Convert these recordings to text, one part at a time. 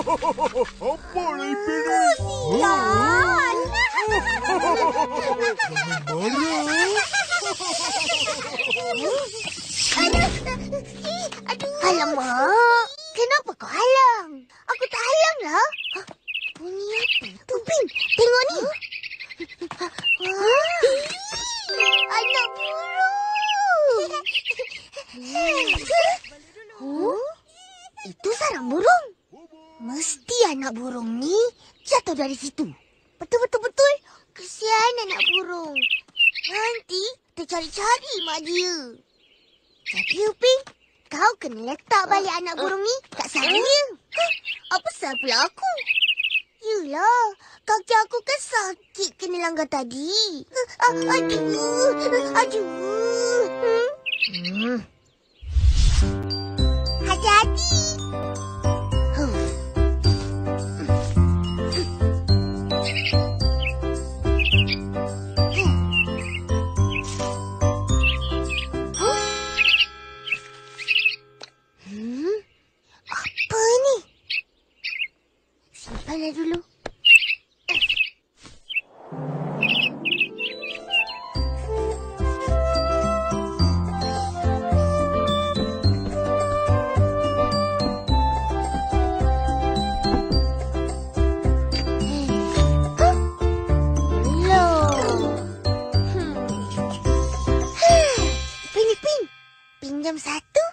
Apa lah Ipin ni? Sian! Aduh. Alamak, kenapa kau halang? Aku tak halang lah. Bunyi apa? Tupin, tengok ni. Anak burung. Itu sarang burung. Mesti anak burung ni jatuh dari situ. Betul. Kesian anak burung. Nanti tercari-cari mak dia. Jadi Upin, kau kena letak balik anak burung ni kat sarang dia. Apa salah pula aku? Yelah, kaki aku kan sakit kena langgar tadi. Aduh. Hati-hati. Apa ni? Simpanlah dulu. Pinjam satu.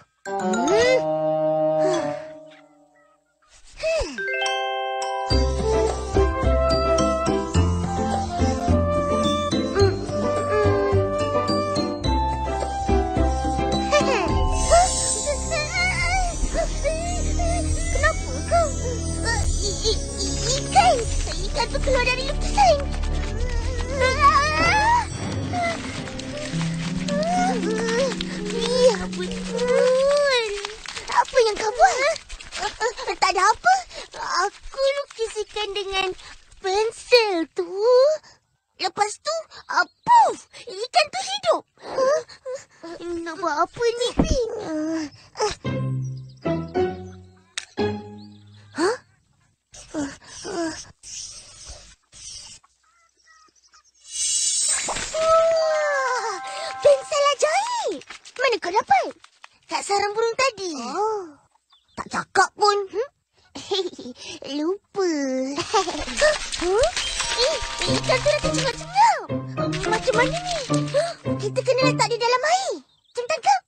Kenapa kau? Ikan tu keluar dari lukisan. Betul. Apa yang kau buat? Tak ada apa. Aku lukis ikan dengan pensel tu. Lepas tu, puff! Ikan tu hidup. Nak buat apa ni, Pin? Pensel ajaib. Mana kau dapat? Kat sarang burung tadi. Tak cakap pun. Lupa. Ikan tu dah tercengap-cengap. Macam mana ni? Kita kena letak di dalam air. Jom tangkap.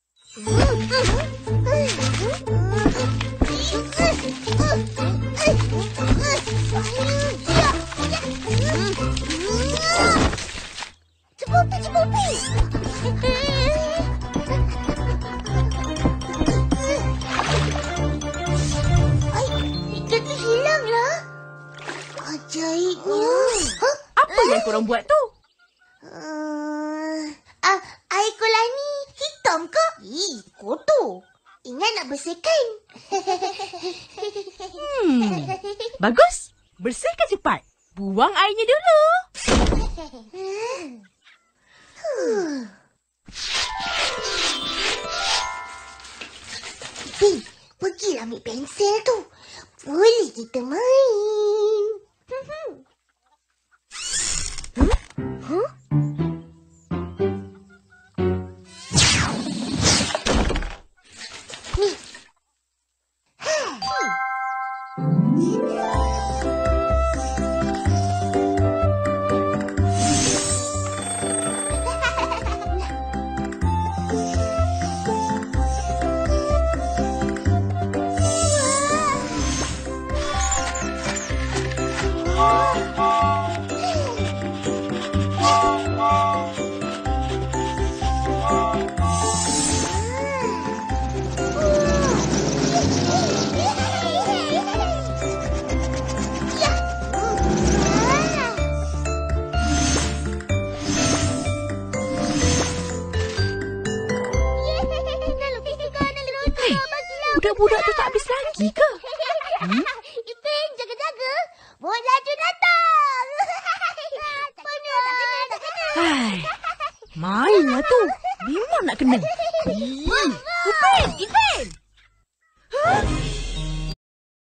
Cepat. Ikan tu hilanglah. Ajaibnya. Apa yang korang buat tu? Air kolam ni hitam ke? Kotor. Ingat nak bersihkan. Bagus. Bersihkan cepat. Buang airnya dulu. Pin, pergilah ambil pensel tu. Boleh kita main. Ni. Budak-budak tu tak habis lagi ke? Ipin, jaga-jaga. Bola tu datang. Hai, mainlah tu. Memang nak kena. Ipin!